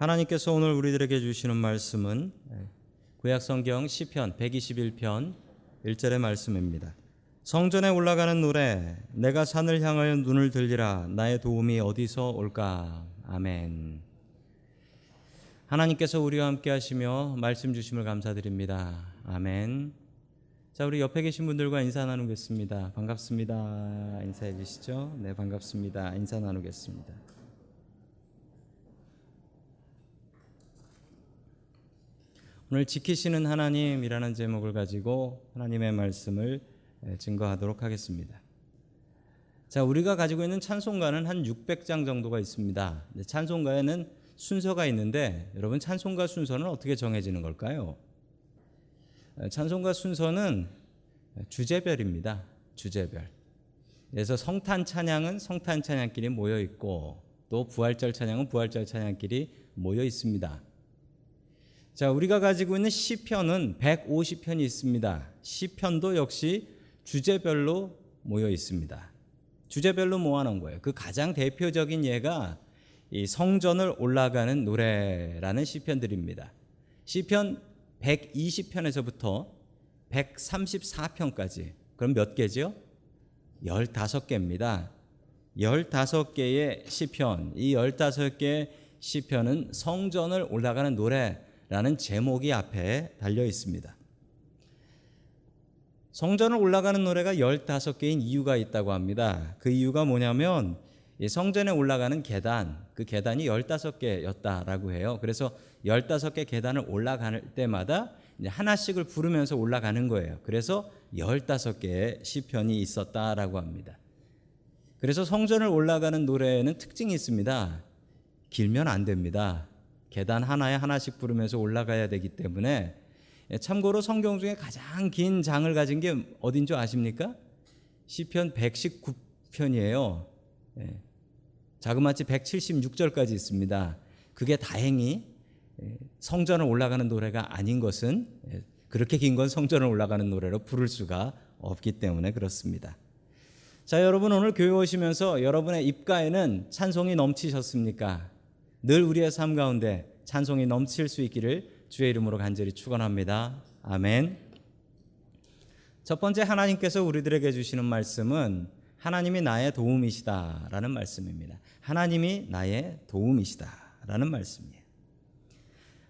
하나님께서 오늘 우리들에게 주시는 말씀은 구약성경 시편 121편 1절의 말씀입니다. 성전에 올라가는 노래, 내가 산을 향하여 눈을 들리라. 나의 도움이 어디서 올까? 아멘. 하나님께서 우리와 함께 하시며 말씀 주심을 감사드립니다. 아멘. 자, 우리 옆에 계신 분들과 인사 나누겠습니다. 반갑습니다. 인사해 주시죠. 네, 반갑습니다. 인사 나누겠습니다. 오늘 지키시는 하나님이라는 제목을 가지고 하나님의 말씀을 증거하도록 하겠습니다. 자, 우리가 가지고 있는 찬송가는 한 600장 정도가 있습니다. 찬송가에는 순서가 있는데 여러분, 찬송가 순서는 어떻게 정해지는 걸까요? 찬송가 순서는 주제별입니다. 주제별. 그래서 성탄 찬양은 성탄 찬양끼리 모여 있고, 또 부활절 찬양은 부활절 찬양끼리 모여 있습니다. 자, 우리가 가지고 있는 시편은 150편이 있습니다. 시편도 역시 주제별로 모여 있습니다. 주제별로 모아놓은 거예요. 그 가장 대표적인 예가 이 성전을 올라가는 노래라는 시편들입니다. 시편 120편에서부터 134편까지, 그럼 몇 개죠? 15개입니다. 15개의 시편, 이 15개의 시편은 성전을 올라가는 노래라는 제목이 앞에 달려 있습니다. 성전을 올라가는 노래가 15개인 이유가 있다고 합니다. 그 이유가 뭐냐면 이 성전에 올라가는 계단, 그 계단이 15개였다라고 해요. 그래서 15개 계단을 올라갈 때마다 이제 하나씩을 부르면서 올라가는 거예요. 그래서 15개의 시편이 있었다라고 합니다. 그래서 성전을 올라가는 노래에는 특징이 있습니다. 길면 안 됩니다. 계단 하나에 하나씩 부르면서 올라가야 되기 때문에. 참고로 성경 중에 가장 긴 장을 가진 게 어딘 줄 아십니까? 시편 119편이에요. 자그마치 176절까지 있습니다. 그게 다행히 성전을 올라가는 노래가 아닌 것은, 그렇게 긴 건 성전을 올라가는 노래로 부를 수가 없기 때문에 그렇습니다. 자, 여러분, 오늘 교회 오시면서 여러분의 입가에는 찬송이 넘치셨습니까? 늘 우리의 삶 가운데 찬송이 넘칠 수 있기를 주의 이름으로 간절히 축원합니다. 아멘. 첫 번째, 하나님께서 우리들에게 주시는 말씀은 하나님이 나의 도움이시다라는 말씀입니다. 하나님이 나의 도움이시다라는 말씀이에요.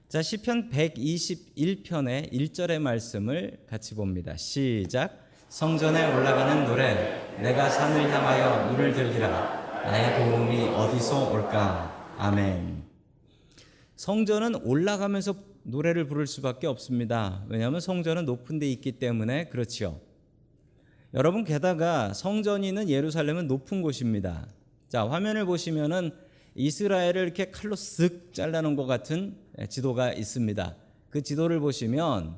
자, 시편 121편의 1절의 말씀을 같이 봅니다. 시작. 성전에 올라가는 노래, 내가 산을 향하여 눈을 들리라. 나의 도움이 어디서 올까? 아멘. 성전은 올라가면서 노래를 부를 수밖에 없습니다. 왜냐하면 성전은 높은 데 있기 때문에 그렇지요. 여러분, 게다가 성전이 있는 예루살렘은 높은 곳입니다. 자, 화면을 보시면은 이스라엘을 이렇게 칼로 쓱 잘라놓은 것 같은 지도가 있습니다. 그 지도를 보시면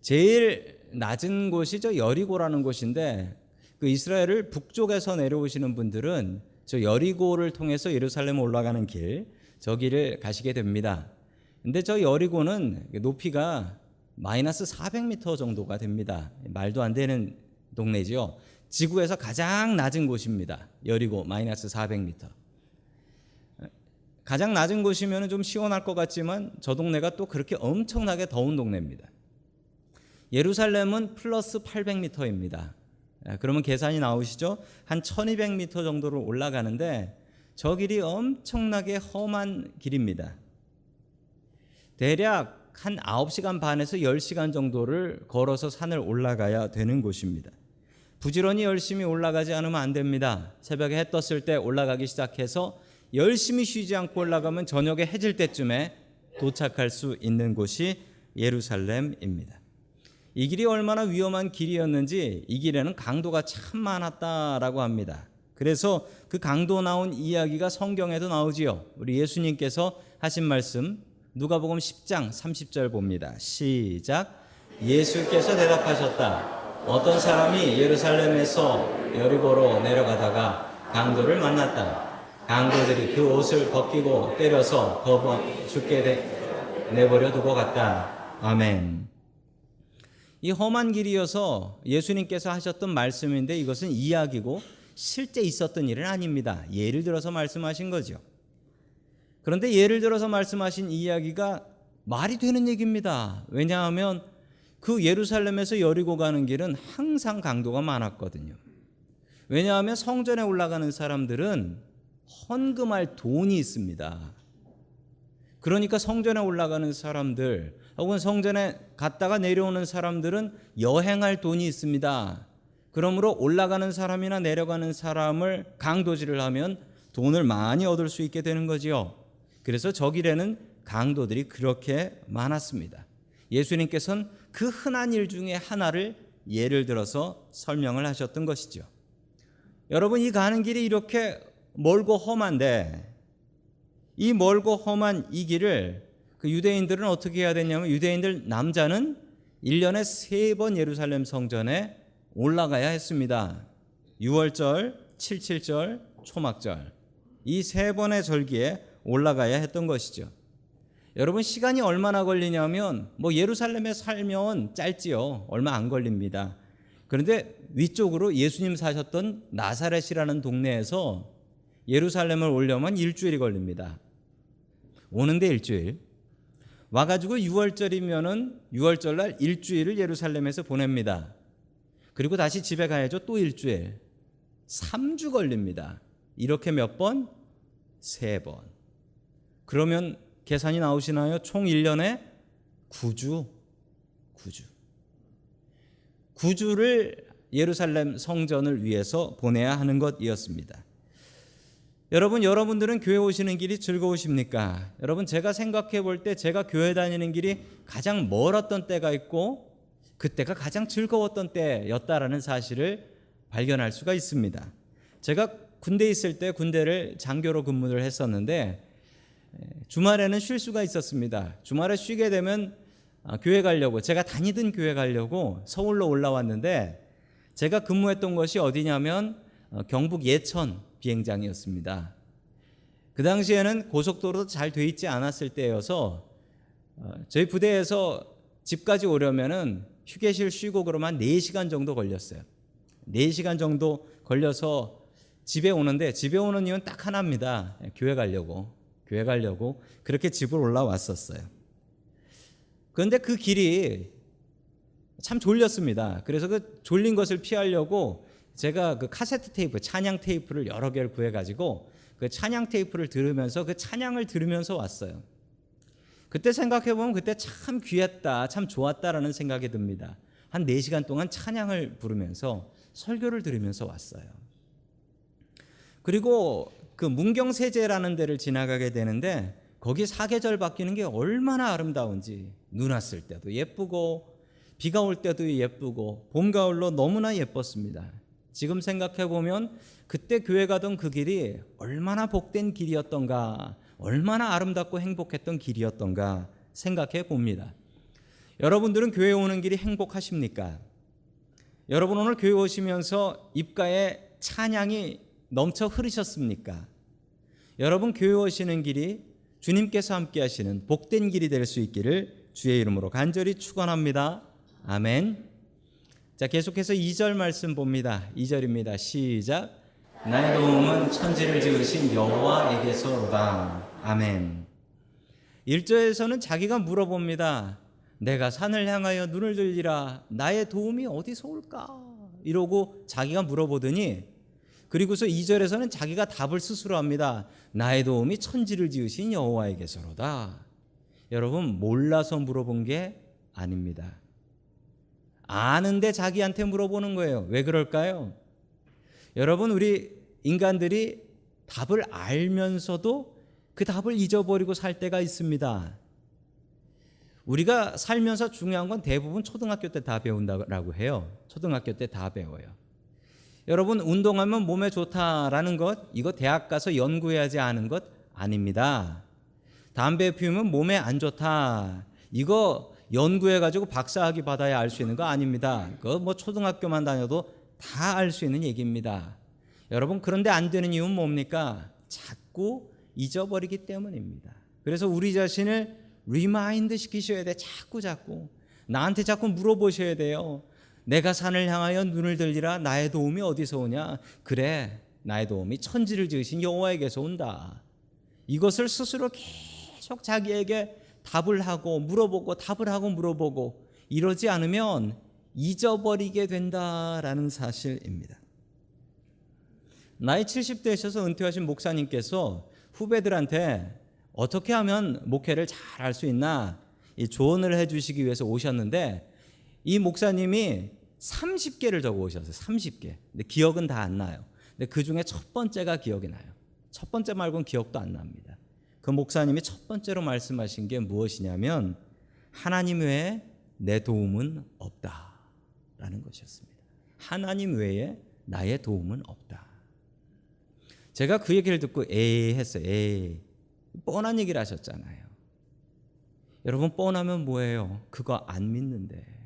제일 낮은 곳이 저 여리고라는 곳인데, 그 이스라엘을 북쪽에서 내려오시는 분들은 저 여리고를 통해서 예루살렘 올라가는 길, 저 길을 가시게 됩니다. 근데 저 여리고는 높이가 마이너스 400m 정도가 됩니다. 말도 안 되는 동네죠. 지구에서 가장 낮은 곳입니다. 여리고 마이너스 400m. 가장 낮은 곳이면 좀 시원할 것 같지만 저 동네가 또 그렇게 엄청나게 더운 동네입니다. 예루살렘은 플러스 800m입니다. 그러면 계산이 나오시죠? 한 1200m 정도를 올라가는데 저 길이 엄청나게 험한 길입니다. 대략 한 9시간 반에서 10시간 정도를 걸어서 산을 올라가야 되는 곳입니다. 부지런히 열심히 올라가지 않으면 안 됩니다. 새벽에 해 떴을 때 올라가기 시작해서 열심히 쉬지 않고 올라가면 저녁에 해질 때쯤에 도착할 수 있는 곳이 예루살렘입니다. 이 길이 얼마나 위험한 길이었는지 이 길에는 강도가 참 많았다라고 합니다. 그래서 그 강도 나온 이야기가 성경에도 나오지요. 우리 예수님께서 하신 말씀 누가복음 10장 30절 봅니다. 시작. 예수께서 대답하셨다. 어떤 사람이 예루살렘에서 여리고로 내려가다가 강도를 만났다. 강도들이 그 옷을 벗기고 때려서 죽게 내버려 두고 갔다. 아멘. 이 험한 길이어서 예수님께서 하셨던 말씀인데 이것은 이야기고 실제 있었던 일은 아닙니다. 예를 들어서 말씀하신 거죠. 그런데 예를 들어서 말씀하신 이 이야기가 말이 되는 얘기입니다. 왜냐하면 그 예루살렘에서 여리고 가는 길은 항상 강도가 많았거든요. 왜냐하면 성전에 올라가는 사람들은 헌금할 돈이 있습니다. 그러니까 성전에 올라가는 사람들 혹은 성전에 갔다가 내려오는 사람들은 여행할 돈이 있습니다. 그러므로 올라가는 사람이나 내려가는 사람을 강도질을 하면 돈을 많이 얻을 수 있게 되는 거지요. 그래서 저 길에는 강도들이 그렇게 많았습니다. 예수님께서는 그 흔한 일 중에 하나를 예를 들어서 설명을 하셨던 것이죠. 여러분, 이 가는 길이 이렇게 멀고 험한데 이 멀고 험한 이 길을 그 유대인들은 어떻게 해야 되냐면 유대인들 남자는 1년에 3번 예루살렘 성전에 올라가야 했습니다. 6월절, 77절, 초막절 이 3번의 절기에 올라가야 했던 것이죠. 여러분, 시간이 얼마나 걸리냐면 예루살렘에 살면 짧지요. 얼마 안 걸립니다. 그런데 위쪽으로 예수님 사셨던 나사렛이라는 동네에서 예루살렘을 오려면 일주일이 걸립니다. 오는데 일주일. 와가지고 6월절이면은 6월절날 일주일을 예루살렘에서 보냅니다. 그리고 다시 집에 가야죠. 또 일주일. 3주 걸립니다. 이렇게 몇 번? 3번. 그러면 계산이 나오시나요? 총 1년에 9주. 9주를 예루살렘 성전을 위해서 보내야 하는 것이었습니다. 여러분들은 교회 오시는 길이 즐거우십니까? 여러분, 제가 생각해 볼 때 제가 교회 다니는 길이 가장 멀었던 때가 있고 그때가 가장 즐거웠던 때였다라는 사실을 발견할 수가 있습니다. 제가 군대에 있을 때 군대를 장교로 근무를 했었는데 주말에는 쉴 수가 있었습니다. 주말에 쉬게 되면 교회 가려고, 제가 다니던 교회 가려고 서울로 올라왔는데 제가 근무했던 것이 어디냐면 경북 예천 비행장이었습니다. 그 당시에는 고속도로도 잘 돼 있지 않았을 때여서 저희 부대에서 집까지 오려면은 휴게실 쉬고 그러면 4시간 정도 걸렸어요. 4시간 정도 걸려서 집에 오는데, 집에 오는 이유는 딱 하나입니다. 교회 가려고 그렇게 집을 올라왔었어요. 그런데 그 길이 참 졸렸습니다. 그래서 그 졸린 것을 피하려고 제가 그 카세트 테이프, 찬양 테이프를 여러 개를 구해가지고 그 찬양 테이프를 들으면서 그 찬양을 들으면서 왔어요. 그때 생각해보면 그때 참 귀했다, 참 좋았다라는 생각이 듭니다. 한 4시간 동안 찬양을 부르면서 설교를 들으면서 왔어요. 그리고 그 문경세제라는 데를 지나가게 되는데 거기 사계절 바뀌는 게 얼마나 아름다운지, 눈 왔을 때도 예쁘고 비가 올 때도 예쁘고 봄, 가을로 너무나 예뻤습니다. 지금 생각해보면 그때 교회 가던 그 길이 얼마나 복된 길이었던가, 얼마나 아름답고 행복했던 길이었던가 생각해 봅니다. 여러분들은 교회 오는 길이 행복하십니까? 여러분 오늘 교회 오시면서 입가에 찬양이 넘쳐 흐르셨습니까? 여러분 교회 오시는 길이 주님께서 함께 하시는 복된 길이 될 수 있기를 주의 이름으로 간절히 축원합니다. 아멘. 자, 계속해서 2절 말씀 봅니다. 2절입니다. 시작. 나의 도움은 천지를 지으신 여호와에게서로다. 아멘. 1절에서는 자기가 물어봅니다. 내가 산을 향하여 눈을 들리라. 나의 도움이 어디서 올까? 이러고 자기가 물어보더니, 그리고서 2절에서는 자기가 답을 스스로 합니다. 나의 도움이 천지를 지으신 여호와에게서로다. 여러분, 몰라서 물어본 게 아닙니다. 아는데 자기한테 물어보는 거예요. 왜 그럴까요? 여러분, 우리 인간들이 답을 알면서도 그 답을 잊어버리고 살 때가 있습니다. 우리가 살면서 중요한 건 대부분 초등학교 때 다 배운다고 해요. 초등학교 때 다 배워요. 여러분, 운동하면 몸에 좋다라는 것, 이거 대학 가서 연구해야지 아는 것 아닙니다. 담배 피우면 몸에 안 좋다, 이거 연구해가지고 박사학위 받아야 알 수 있는 거 아닙니다. 그거 초등학교만 다녀도 다 알 수 있는 얘기입니다. 여러분, 그런데 안 되는 이유는 뭡니까? 자꾸 잊어버리기 때문입니다. 그래서 우리 자신을 리마인드 시키셔야 돼. 자꾸 나한테 자꾸 물어보셔야 돼요. 내가 산을 향하여 눈을 들리라. 나의 도움이 어디서 오냐? 그래, 나의 도움이 천지를 지으신 여호와에게서 온다. 이것을 스스로 계속 자기에게 답을 하고 물어보고 답을 하고 물어보고 이러지 않으면 잊어버리게 된다라는 사실입니다. 나이 70대이셔서 은퇴하신 목사님께서 후배들한테 어떻게 하면 목회를 잘 할 수 있나 이 조언을 해주시기 위해서 오셨는데 이 목사님이 30개를 적어 오셨어요. 30개. 근데 기억은 다 안 나요. 근데 그 중에 첫 번째가 기억이 나요. 첫 번째 말고는 기억도 안 납니다. 그 목사님이 첫 번째로 말씀하신 게 무엇이냐면 하나님 외에 내 도움은 없다라는 것이었습니다. 하나님 외에 나의 도움은 없다. 제가 그 얘기를 듣고 에이 했어요. 에이. 뻔한 얘기를 하셨잖아요. 여러분 뻔하면 뭐예요? 그거 안 믿는데.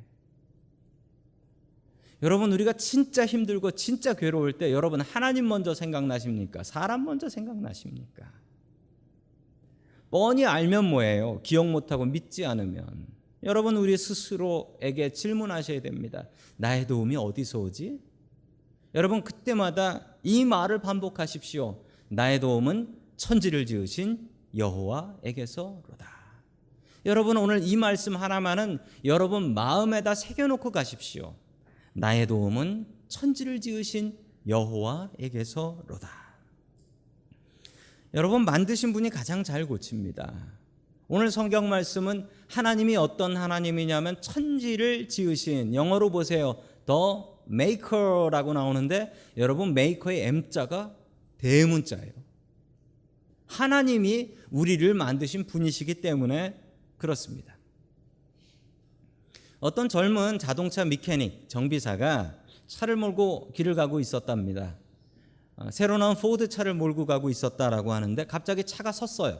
여러분 우리가 진짜 힘들고 진짜 괴로울 때 여러분 하나님 먼저 생각나십니까? 사람 먼저 생각나십니까? 뻔히 알면 뭐예요? 기억 못하고 믿지 않으면 여러분 우리 스스로에게 질문하셔야 됩니다. 나의 도움이 어디서 오지? 여러분 그때마다 이 말을 반복하십시오. 나의 도움은 천지를 지으신 여호와에게서로다. 여러분 오늘 이 말씀 하나만은 여러분 마음에다 새겨놓고 가십시오. 나의 도움은 천지를 지으신 여호와에게서로다. 여러분 만드신 분이 가장 잘 고칩니다. 오늘 성경 말씀은 하나님이 어떤 하나님이냐면 천지를 지으신, 영어로 보세요. The Maker라고 나오는데 여러분 Maker의 M자가 대문자예요. 하나님이 우리를 만드신 분이시기 때문에 그렇습니다. 어떤 젊은 자동차 미케닉 정비사가 차를 몰고 길을 가고 있었답니다. 새로 나온 포드 차를 몰고 가고 있었다라고 하는데 갑자기 차가 섰어요.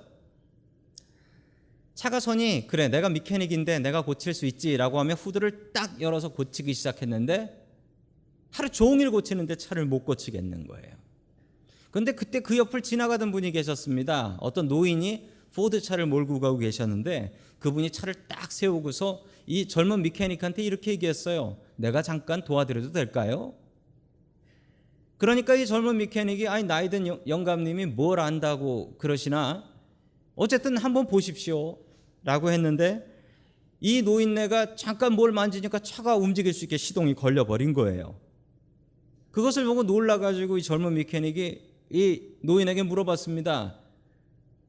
차가 서니 그래 내가 미케닉인데 내가 고칠 수 있지라고 하며 후드를 딱 열어서 고치기 시작했는데 하루 종일 고치는데 차를 못 고치겠는 거예요. 그런데 그때 그 옆을 지나가던 분이 계셨습니다. 어떤 노인이 포드 차를 몰고 가고 계셨는데 그분이 차를 딱 세우고서 이 젊은 미케닉한테 이렇게 얘기했어요. 내가 잠깐 도와드려도 될까요? 그러니까 이 젊은 미케닉이 아니 나이 든 영감님이 뭘 안다고 그러시나 어쨌든 한번 보십시오 라고 했는데 이 노인네가 잠깐 뭘 만지니까 차가 움직일 수 있게 시동이 걸려버린 거예요. 그것을 보고 놀라가지고 이 젊은 미케닉이 이 노인에게 물어봤습니다.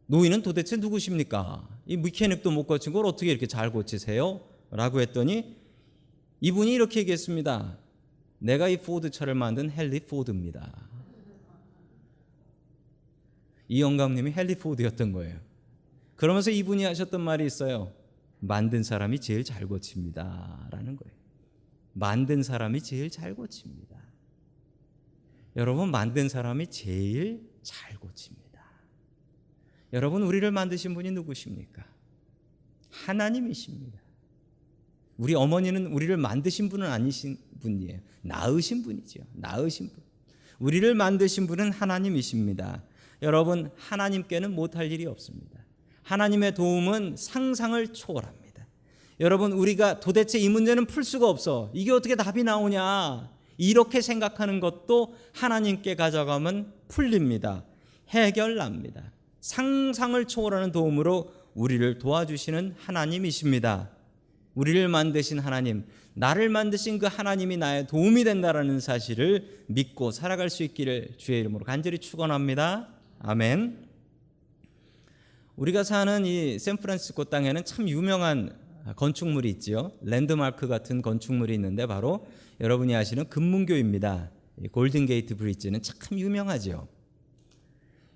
노인은 도대체 누구십니까? 이 미케닉도 못 고친 걸 어떻게 이렇게 잘 고치세요? 라고 했더니 이분이 이렇게 얘기했습니다. 내가 이 포드차를 만든 헨리 포드입니다. 이 영감님이 헨리 포드였던 거예요. 그러면서 이분이 하셨던 말이 있어요. 만든 사람이 제일 잘 고칩니다 라는 거예요. 만든 사람이 제일 잘 고칩니다. 여러분 만든 사람이 제일 잘 고칩니다. 여러분 우리를 만드신 분이 누구십니까? 하나님이십니다. 우리 어머니는 우리를 만드신 분은 아니신 분이에요. 낳으신 분이죠. 낳으신 분. 우리를 만드신 분은 하나님이십니다. 여러분 하나님께는 못할 일이 없습니다. 하나님의 도움은 상상을 초월합니다. 여러분 우리가 도대체 이 문제는 풀 수가 없어. 이게 어떻게 답이 나오냐. 이렇게 생각하는 것도 하나님께 가져가면 풀립니다. 해결납니다. 상상을 초월하는 도움으로 우리를 도와주시는 하나님이십니다. 우리를 만드신 하나님, 나를 만드신 그 하나님이 나의 도움이 된다라는 사실을 믿고 살아갈 수 있기를 주의 이름으로 간절히 축원합니다. 아멘. 우리가 사는 이 샌프란시스코 땅에는 참 유명한 건축물이 있지요. 랜드마크 같은 건축물이 있는데 바로 여러분이 아시는 금문교입니다. 골든게이트 브릿지는 참 유명하죠.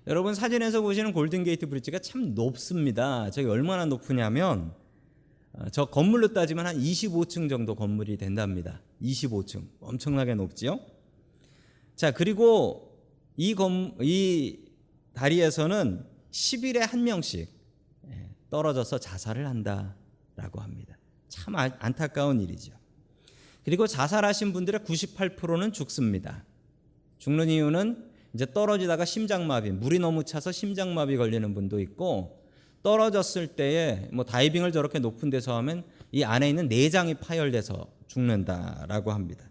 여러분 사진에서 보시는 골든게이트 브릿지가 참 높습니다. 저기 얼마나 높으냐면 저 건물로 따지면 한 25층 정도 건물이 된답니다. 25층 엄청나게 높지요. 자 그리고 이 다리에서는 10일에 한 명씩 떨어져서 자살을 한다라고 합니다. 참 안타까운 일이죠. 그리고 자살하신 분들의 98%는 죽습니다. 죽는 이유는 이제 떨어지다가 심장마비, 물이 너무 차서 심장마비 걸리는 분도 있고 떨어졌을 때에 뭐 다이빙을 저렇게 높은 데서 하면 이 안에 있는 내장이 파열돼서 죽는다라고 합니다.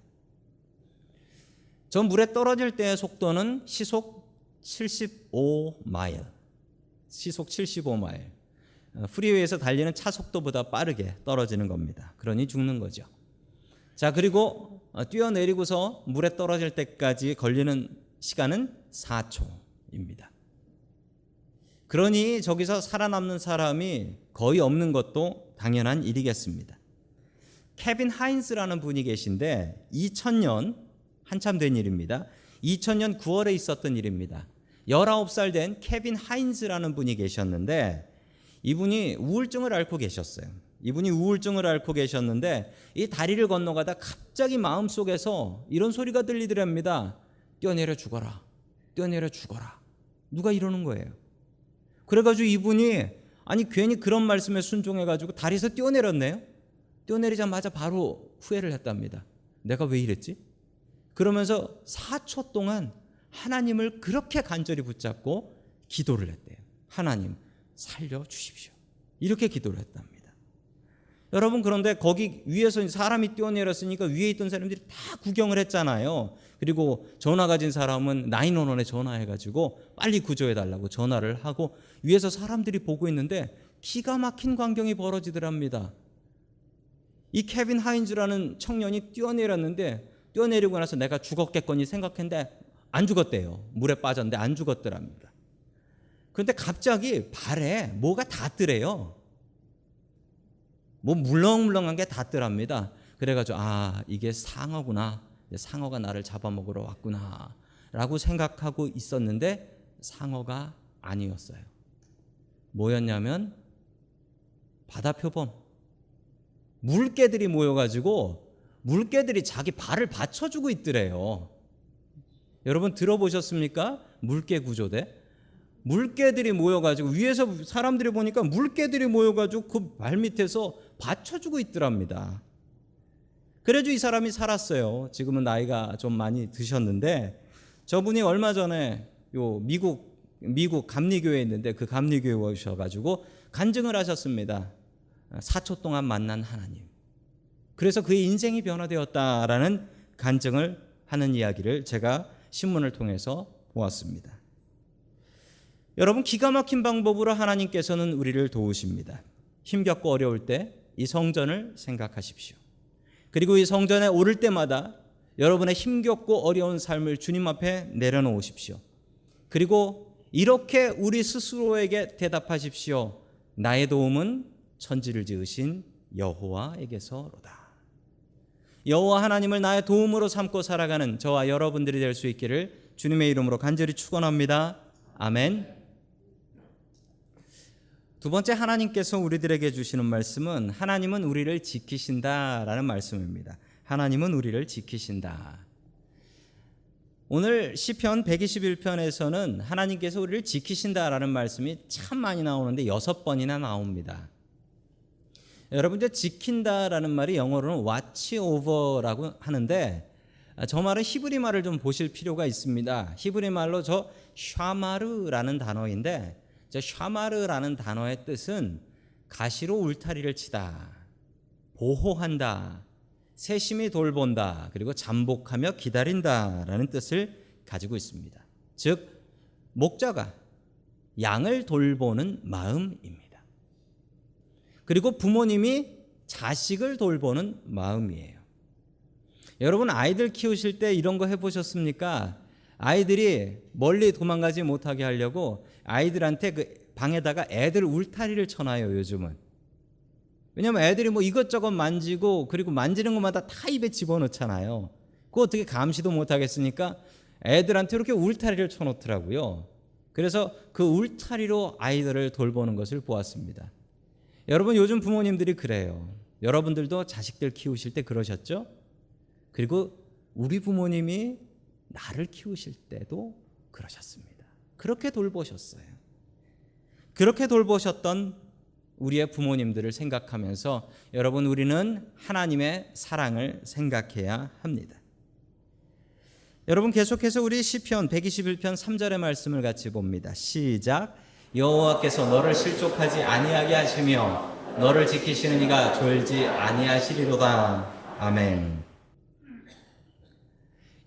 저 물에 떨어질 때의 속도는 시속 75마일, 시속 75마일. 프리웨이에서 달리는 차 속도보다 빠르게 떨어지는 겁니다. 그러니 죽는 거죠. 자, 그리고 뛰어내리고서 물에 떨어질 때까지 걸리는 시간은 4초입니다. 그러니 저기서 살아남는 사람이 거의 없는 것도 당연한 일이겠습니다. 케빈 하인즈라는 분이 계신데 2000년 한참 된 일입니다. 2000년 9월에 있었던 일입니다. 19살 된 케빈 하인즈라는 분이 계셨는데 이분이 우울증을 앓고 계셨어요. 이분이 우울증을 앓고 계셨는데 이 다리를 건너가다 갑자기 마음속에서 이런 소리가 들리더랍니다. 뛰어내려 죽어라. 뛰어내려 죽어라. 누가 이러는 거예요. 그래가지고 이분이 아니 괜히 그런 말씀에 순종해가지고 다리에서 뛰어내렸네요. 뛰어내리자마자 바로 후회를 했답니다. 내가 왜 이랬지? 그러면서 4초 동안 하나님을 그렇게 간절히 붙잡고 기도를 했대요. 하나님 살려주십시오. 이렇게 기도를 했답니다. 여러분, 그런데 거기 위에서 사람이 뛰어내렸으니까 위에 있던 사람들이 다 구경을 했잖아요. 그리고 전화 가진 사람은 911에 전화해가지고 빨리 구조해달라고 전화를 하고 위에서 사람들이 보고 있는데 기가 막힌 광경이 벌어지더랍니다. 이 케빈 하인즈라는 청년이 뛰어내렸는데 뛰어내리고 나서 내가 죽었겠거니 생각했는데 안 죽었대요. 물에 빠졌는데 안 죽었더랍니다. 그런데 갑자기 발에 뭐가 닿더래요. 뭐 물렁물렁한 게 닿더랍니다. 그래가지고 이게 상어구나. 상어가 나를 잡아먹으러 왔구나 라고 생각하고 있었는데 상어가 아니었어요. 뭐였냐면 바다표범. 물개들이 모여가지고 물개들이 자기 발을 받쳐주고 있더래요. 여러분 들어보셨습니까? 물개 구조대. 물개들이 모여가지고 위에서 사람들이 보니까 물개들이 모여가지고 그 발밑에서 받쳐주고 있더랍니다. 그래도 이 사람이 살았어요. 지금은 나이가 좀 많이 드셨는데 저분이 얼마 전에 요 미국 감리교회에 있는데 그 감리교회에 오셔가지고 간증을 하셨습니다. 4초 동안 만난 하나님. 그래서 그의 인생이 변화되었다라는 간증을 하는 이야기를 제가 신문을 통해서 보았습니다. 여러분, 기가 막힌 방법으로 하나님께서는 우리를 도우십니다. 힘겹고 어려울 때 이 성전을 생각하십시오. 그리고 이 성전에 오를 때마다 여러분의 힘겹고 어려운 삶을 주님 앞에 내려놓으십시오. 그리고 이렇게 우리 스스로에게 대답하십시오. 나의 도움은 천지를 지으신 여호와에게서로다. 여호와 하나님을 나의 도움으로 삼고 살아가는 저와 여러분들이 될 수 있기를 주님의 이름으로 간절히 축원합니다. 아멘. 두 번째, 하나님께서 우리들에게 주시는 말씀은 하나님은 우리를 지키신다라는 말씀입니다. 하나님은 우리를 지키신다. 오늘 시편 121편에서는 하나님께서 우리를 지키신다라는 말씀이 참 많이 나오는데 6번이나 나옵니다. 여러분, 이제 지킨다라는 말이 영어로는 watch over라고 하는데 저 말은 히브리 말을 좀 보실 필요가 있습니다. 히브리 말로 저 샤마르라는 단어인데 저 샤마르라는 단어의 뜻은 가시로 울타리를 치다, 보호한다, 세심히 돌본다, 그리고 잠복하며 기다린다라는 뜻을 가지고 있습니다. 즉 목자가 양을 돌보는 마음입니다. 그리고 부모님이 자식을 돌보는 마음이에요. 여러분, 아이들 키우실 때 이런 거 해보셨습니까? 아이들이 멀리 도망가지 못하게 하려고 아이들한테 그 방에다가 애들 울타리를 쳐놔요, 요즘은. 왜냐면 애들이 뭐 이것저것 만지고 그리고 만지는 것마다 다 입에 집어넣잖아요. 그거 어떻게 감시도 못하겠으니까 애들한테 이렇게 울타리를 쳐놓더라고요. 그래서 그 울타리로 아이들을 돌보는 것을 보았습니다. 여러분, 요즘 부모님들이 그래요. 여러분들도 자식들 키우실 때 그러셨죠? 그리고 우리 부모님이 나를 키우실 때도 그러셨습니다. 그렇게 돌보셨어요. 그렇게 돌보셨던 우리의 부모님들을 생각하면서 여러분, 우리는 하나님의 사랑을 생각해야 합니다. 여러분, 계속해서 우리 시편 121편 3절의 말씀을 같이 봅니다. 시작. 여호와께서 너를 실족하지 아니하게 하시며 너를 지키시는 이가 졸지 아니하시리로다. 아멘.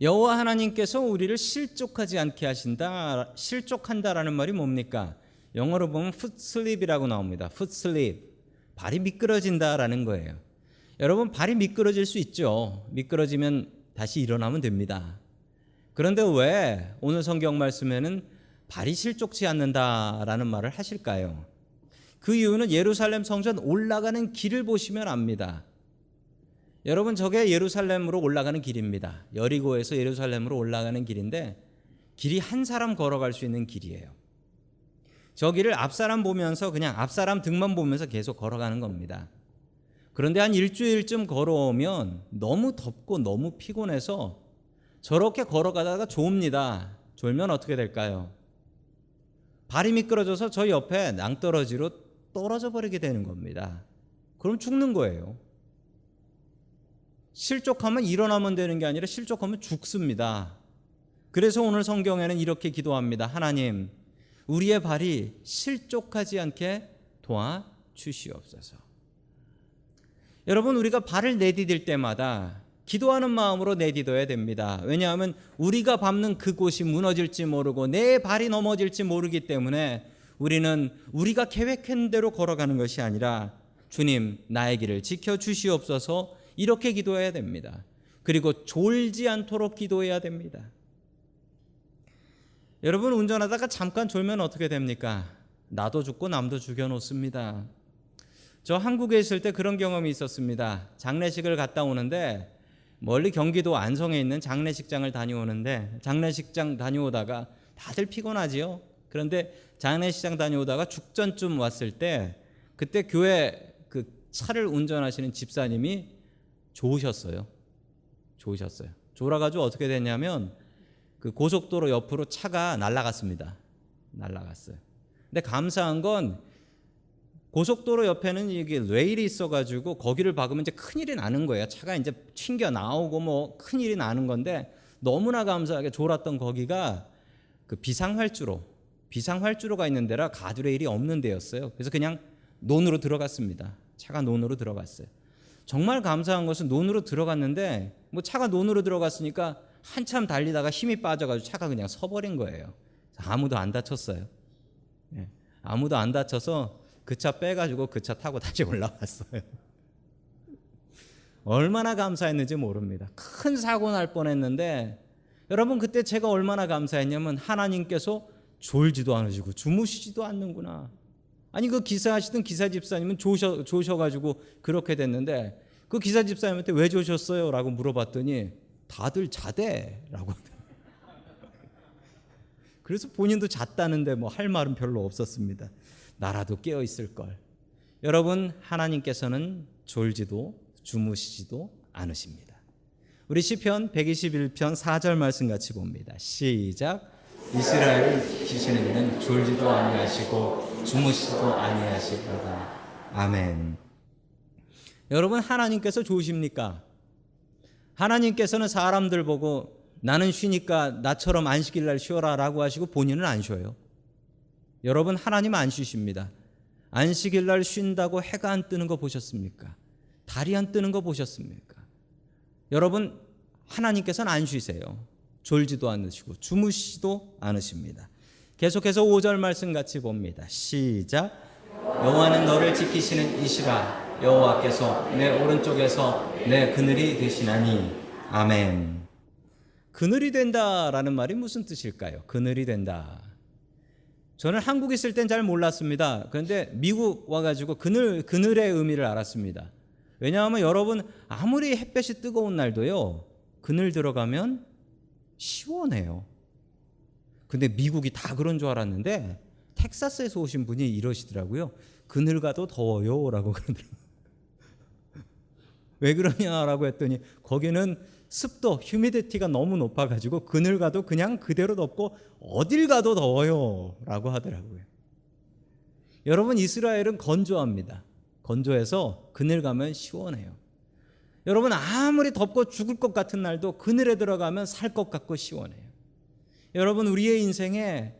여호와 하나님께서 우리를 실족하지 않게 하신다. 실족한다라는 말이 뭡니까? 영어로 보면 풋슬립이라고 나옵니다. 풋슬립. 발이 미끄러진다라는 거예요. 여러분, 발이 미끄러질 수 있죠. 미끄러지면 다시 일어나면 됩니다. 그런데 왜 오늘 성경 말씀에는 발이 실족치 않는다라는 말을 하실까요? 그 이유는 예루살렘 성전 올라가는 길을 보시면 압니다. 여러분, 저게 예루살렘으로 올라가는 길입니다. 여리고에서 예루살렘으로 올라가는 길인데 길이 한 사람 걸어갈 수 있는 길이에요. 저 길을 앞사람 보면서 그냥 앞사람 등만 보면서 계속 걸어가는 겁니다. 그런데 한 일주일쯤 걸어오면 너무 덥고 너무 피곤해서 저렇게 걸어가다가 졸립니다. 졸면 어떻게 될까요? 발이 미끄러져서 저 옆에 낭떠러지로 떨어져 버리게 되는 겁니다. 그럼 죽는 거예요. 실족하면 일어나면 되는 게 아니라 실족하면 죽습니다. 그래서 오늘 성경에는 이렇게 기도합니다. 하나님, 우리의 발이 실족하지 않게 도와주시옵소서. 여러분, 우리가 발을 내디딜 때마다 기도하는 마음으로 내디뎌야 됩니다. 왜냐하면 우리가 밟는 그곳이 무너질지 모르고 내 발이 넘어질지 모르기 때문에 우리는 우리가 계획한 대로 걸어가는 것이 아니라 주님, 나의 길을 지켜주시옵소서, 이렇게 기도해야 됩니다. 그리고 졸지 않도록 기도해야 됩니다. 여러분, 운전하다가 잠깐 졸면 어떻게 됩니까? 나도 죽고 남도 죽여놓습니다. 저 한국에 있을 때 그런 경험이 있었습니다. 장례식을 갔다 오는데 멀리 경기도 안성에 있는 장례식장을 다녀오는데 장례식장 다녀오다가 다들 피곤하지요. 그런데 장례식장 다녀오다가 죽전쯤 왔을 때 그때 교회 그 차를 운전하시는 집사님이 좋으셨어요. 졸아가지고 어떻게 됐냐면 그 고속도로 옆으로 차가 날아갔습니다. 날아갔어요. 근데 감사한 건 고속도로 옆에는 이게 레일이 있어가지고 거기를 박으면 이제 큰일이 나는 거예요. 차가 이제 튕겨 나오고 뭐 큰일이 나는 건데 너무나 감사하게 졸았던 거기가 그 비상활주로가 있는 데라 가드레일이 없는 데였어요. 그래서 그냥 논으로 들어갔습니다. 차가 논으로 들어갔어요. 정말 감사한 것은 논으로 들어갔는데 뭐 차가 논으로 들어갔으니까 한참 달리다가 힘이 빠져가지고 차가 그냥 서버린 거예요. 아무도 안 다쳤어요. 아무도 안 다쳐서 그 차 빼가지고 그 차 타고 다시 올라왔어요. 얼마나 감사했는지 모릅니다. 큰 사고 날 뻔했는데 여러분, 그때 제가 얼마나 감사했냐면 하나님께서 졸지도 않으시고 주무시지도 않는구나. 아니, 그 기사하시던 기사 집사님은 조셔가지고 그렇게 됐는데 그 기사 집사님한테 왜 조셨어요? 라고 물어봤더니 다들 자대라고. 그래서 본인도 잤다는데 뭐 할 말은 별로 없었습니다. 나라도 깨어 있을 걸. 여러분, 하나님께서는 졸지도 주무시지도 않으십니다. 우리 시편 121편 4절 말씀 같이 봅니다. 시작. 이스라엘을 지키시는 이는 졸지도 아니하시고 주무시지도 아니하시도다. 아멘. 여러분, 하나님께서 좋으십니까? 하나님께서는 사람들 보고 나는 쉬니까 나처럼 안식일 날 쉬어라 라고 하시고 본인은 안 쉬어요. 여러분, 하나님 안 쉬십니다. 안식일 날 쉰다고 해가 안 뜨는 거 보셨습니까? 달이 안 뜨는 거 보셨습니까? 여러분, 하나님께서는 안 쉬세요. 졸지도 않으시고 주무시지도 않으십니다. 계속해서 5절 말씀 같이 봅니다. 시작. 여호와는 너를 지키시는 이시라. 여호와께서 내 오른쪽에서 내 그늘이 되시나니. 아멘. 그늘이 된다라는 말이 무슨 뜻일까요? 그늘이 된다. 저는 한국에 있을 땐 잘 몰랐습니다. 그런데 미국 와가지고 그늘의 의미를 알았습니다. 왜냐하면 여러분, 아무리 햇볕이 뜨거운 날도요, 그늘 들어가면 시원해요. 근데 미국이 다 그런 줄 알았는데 텍사스에서 오신 분이 이러시더라고요. 그늘 가도 더워요 라고 그러더라고요. 왜 그러냐라고 했더니 거기는 습도, 휴미디티가 너무 높아가지고 그늘 가도 그냥 그대로 덥고 어딜 가도 더워요 라고 하더라고요. 여러분, 이스라엘은 건조합니다. 건조해서 그늘 가면 시원해요. 여러분, 아무리 덥고 죽을 것 같은 날도 그늘에 들어가면 살 것 같고 시원해요. 여러분, 우리의 인생에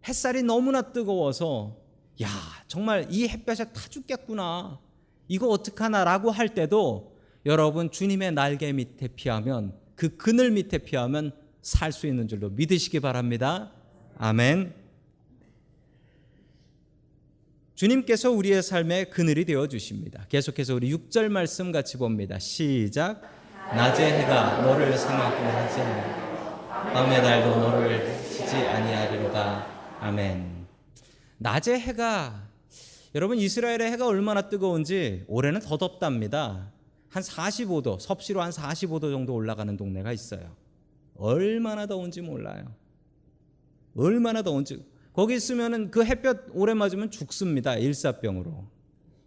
햇살이 너무나 뜨거워서 야, 정말 이 햇볕에 타 죽겠구나, 이거 어떡하나 라고 할 때도 여러분, 주님의 날개 밑에 피하면, 그 그늘 밑에 피하면 살 수 있는 줄로 믿으시기 바랍니다. 아멘. 주님께서 우리의 삶의 그늘이 되어 주십니다. 계속해서 우리 6절 말씀 같이 봅니다. 시작. 낮의 해가 너를 상하게 하지 아니하리라. 밤의 달도 너를 치지 아니하리로다. 아멘. 낮의 해가, 여러분 이스라엘의 해가 얼마나 뜨거운지 올해는 더 덥답니다. 한 45도, 섭씨로 한 45도 정도 올라가는 동네가 있어요. 얼마나 더운지 몰라요. 얼마나 더운지. 거기 있으면은 그 햇볕 오래 맞으면 죽습니다. 일사병으로.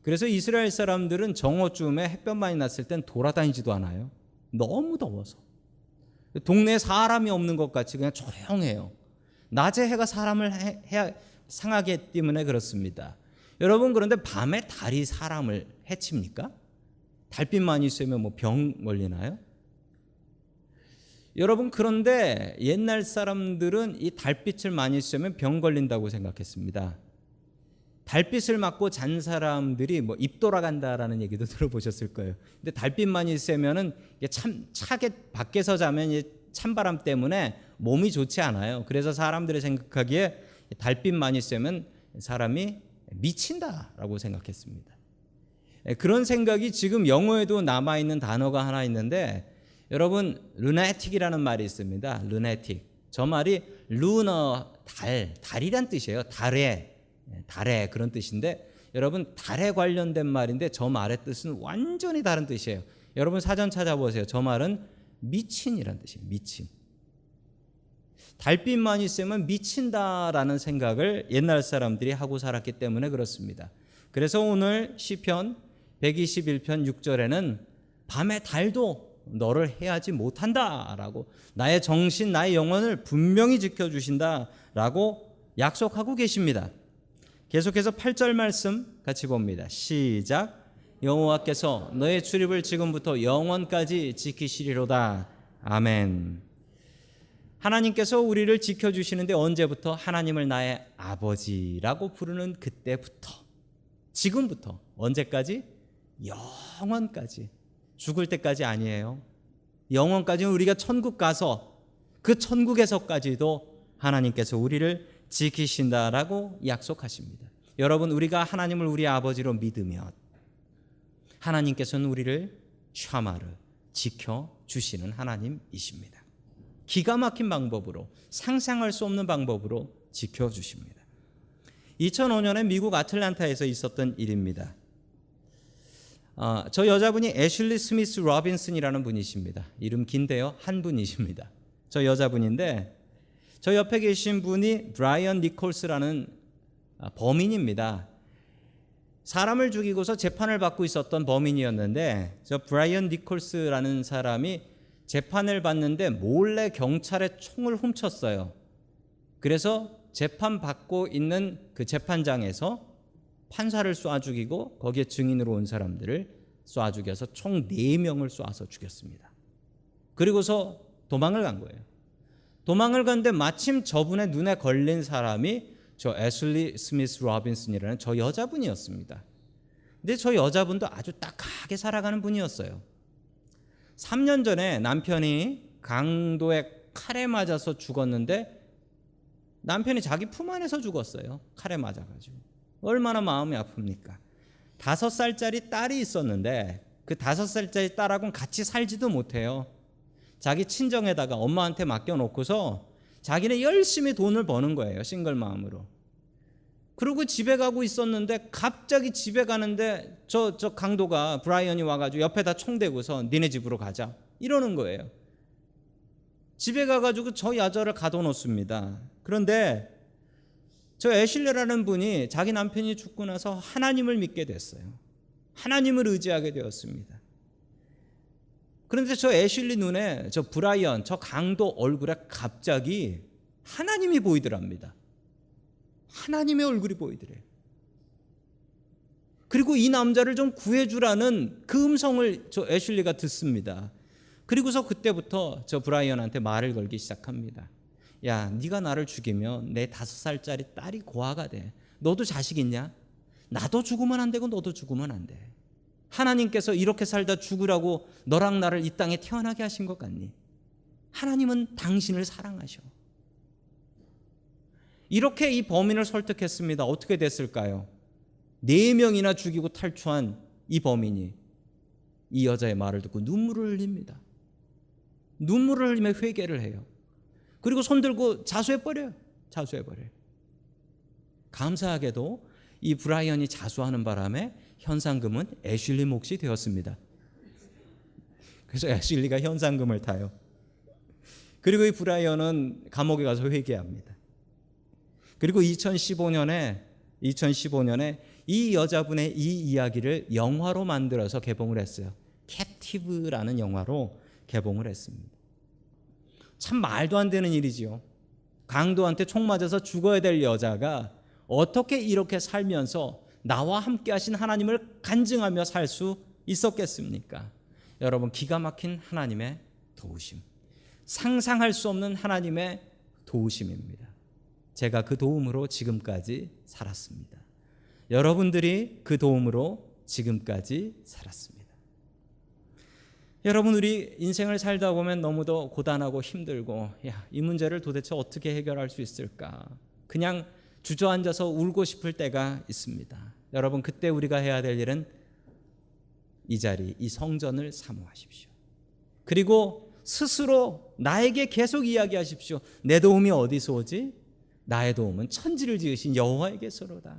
그래서 이스라엘 사람들은 정오쯤에 햇볕 많이 났을 땐 돌아다니지도 않아요. 너무 더워서. 동네에 사람이 없는 것 같이 그냥 조용해요. 낮에 해가 사람을 상하기 때문에 그렇습니다. 여러분, 그런데 밤에 달이 사람을 해칩니까? 달빛만 있으면 뭐 병 걸리나요? 여러분, 그런데 옛날 사람들은 이 달빛을 많이 쐬면 병 걸린다고 생각했습니다. 달빛을 맞고 잔 사람들이 뭐 입 돌아간다라는 얘기도 들어보셨을 거예요. 근데 달빛만 쐬면은 참 차게 밖에서 자면 찬바람 때문에 몸이 좋지 않아요. 그래서 사람들이 생각하기에 달빛만 쐬면 사람이 미친다라고 생각했습니다. 그런 생각이 지금 영어에도 남아있는 단어가 하나 있는데, 여러분 루나틱이라는 말이 있습니다. 루나틱. 저 말이 루너, 달이란 뜻이에요. 달에 그런 뜻인데, 여러분 달에 관련된 말인데 저 말의 뜻은 완전히 다른 뜻이에요. 여러분 사전 찾아보세요. 저 말은 미친이란 뜻이에요. 미친. 달빛만 있으면 미친다라는 생각을 옛날 사람들이 하고 살았기 때문에 그렇습니다. 그래서 오늘 시편 121편 6절에는 밤에 달도 너를 해하지 못한다라고, 나의 정신, 나의 영혼을 분명히 지켜주신다라고 약속하고 계십니다. 계속해서 8절 말씀 같이 봅니다. 시작. 여호와께서 너의 출입을 지금부터 영원까지 지키시리로다. 아멘. 하나님께서 우리를 지켜주시는데 언제부터? 하나님을 나의 아버지라고 부르는 그때부터, 지금부터. 언제까지? 영원까지. 죽을 때까지 아니에요. 영원까지는 우리가 천국 가서 그 천국에서까지도 하나님께서 우리를 지키신다라고 약속하십니다. 여러분, 우리가 하나님을 우리 아버지로 믿으면 하나님께서는 우리를 샤마르 지켜주시는 하나님이십니다. 기가 막힌 방법으로, 상상할 수 없는 방법으로 지켜주십니다. 2005년에 미국 아틀란타에서 있었던 일입니다. 저 여자분이 애슐리 스미스 로빈슨이라는 분이십니다. 이름 긴데요, 한 분이십니다. 저 여자분인데, 저 옆에 계신 분이 브라이언 니콜스라는 범인입니다. 사람을 죽이고서 재판을 받고 있었던 범인이었는데, 저 브라이언 니콜스라는 사람이 재판을 받는데 몰래 경찰의 총을 훔쳤어요. 그래서 재판 받고 있는 그 재판장에서 판사를 쏴 죽이고 거기에 증인으로 온 사람들을 쏴 죽여서 총 4명을 쏴서 죽였습니다. 그리고서 도망을 간 거예요. 도망을 갔는데 마침 저분의 눈에 걸린 사람이 저 애슐리 스미스 로빈슨이라는 저 여자분이었습니다. 근데 저 여자분도 아주 딱하게 살아가는 분이었어요. 3년 전에 남편이 강도에 칼에 맞아서 죽었는데, 남편이 자기 품 안에서 죽었어요. 칼에 맞아가지고. 얼마나 마음이 아픕니까? 5살짜리 딸이 있었는데 그 5살짜리 딸하고는 같이 살지도 못해요. 자기 친정에다가 엄마한테 맡겨놓고서 자기는 열심히 돈을 버는 거예요. 싱글 마음으로. 그리고 집에 가고 있었는데 갑자기 집에 가는데 저 강도가, 브라이언이 와가지고 옆에다 총 대고서 니네 집으로 가자 이러는 거예요. 집에 가가지고 저 여자를 가둬놓습니다. 그런데 저 애슐레라는 분이 자기 남편이 죽고 나서 하나님을 믿게 됐어요. 하나님을 의지하게 되었습니다. 그런데 저 애슐리 눈에 저 브라이언, 저 강도 얼굴에 갑자기 하나님이 보이더랍니다. 하나님의 얼굴이 보이더래요. 그리고 이 남자를 좀 구해주라는 그 음성을 저 애슐리가 듣습니다. 그리고서 그때부터 저 브라이언한테 말을 걸기 시작합니다. 야, 네가 나를 죽이면 내 5살짜리 딸이 고아가 돼. 너도 자식 있냐? 나도 죽으면 안 되고 너도 죽으면 안 돼. 하나님께서 이렇게 살다 죽으라고 너랑 나를 이 땅에 태어나게 하신 것 같니? 하나님은 당신을 사랑하셔. 이렇게 이 범인을 설득했습니다. 어떻게 됐을까요? 4명이나 죽이고 탈주한 이 범인이 이 여자의 말을 듣고 눈물을 흘립니다. 눈물을 흘리며 회개를 해요. 그리고 손들고 자수해버려요. 자수해버려요. 감사하게도 이 브라이언이 자수하는 바람에 현상금은 애슐리 몫이 되었습니다. 그래서 애슐리가 현상금을 타요. 그리고 이 브라이언은 감옥에 가서 회개합니다. 그리고 2015년에 이 여자분의 이 이야기를 영화로 만들어서 개봉을 했어요. 캡티브라는 영화로 개봉을 했습니다. 참 말도 안 되는 일이지요. 강도한테 총 맞아서 죽어야 될 여자가 어떻게 이렇게 살면서 나와 함께 하신 하나님을 간증하며 살 수 있었겠습니까? 여러분, 기가 막힌 하나님의 도우심, 상상할 수 없는 하나님의 도우심입니다. 제가 그 도움으로 지금까지 살았습니다. 여러분들이 그 도움으로 지금까지 살았습니다. 여러분, 우리 인생을 살다 보면 너무도 고단하고 힘들고, 이 문제를 도대체 어떻게 해결할 수 있을까? 그냥 주저앉아서 울고 싶을 때가 있습니다. 여러분, 그때 우리가 해야 될 일은 이 자리, 이 성전을 사모하십시오. 그리고 스스로 나에게 계속 이야기하십시오. 내 도움이 어디서 오지? 나의 도움은 천지를 지으신 여호와에게서로다.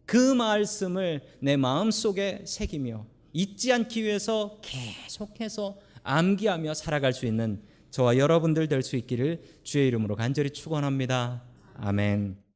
그 말씀을 내 마음속에 새기며 잊지 않기 위해서 계속해서 암기하며 살아갈 수 있는 저와 여러분들 될 수 있기를 주의 이름으로 간절히 축원합니다. 아멘.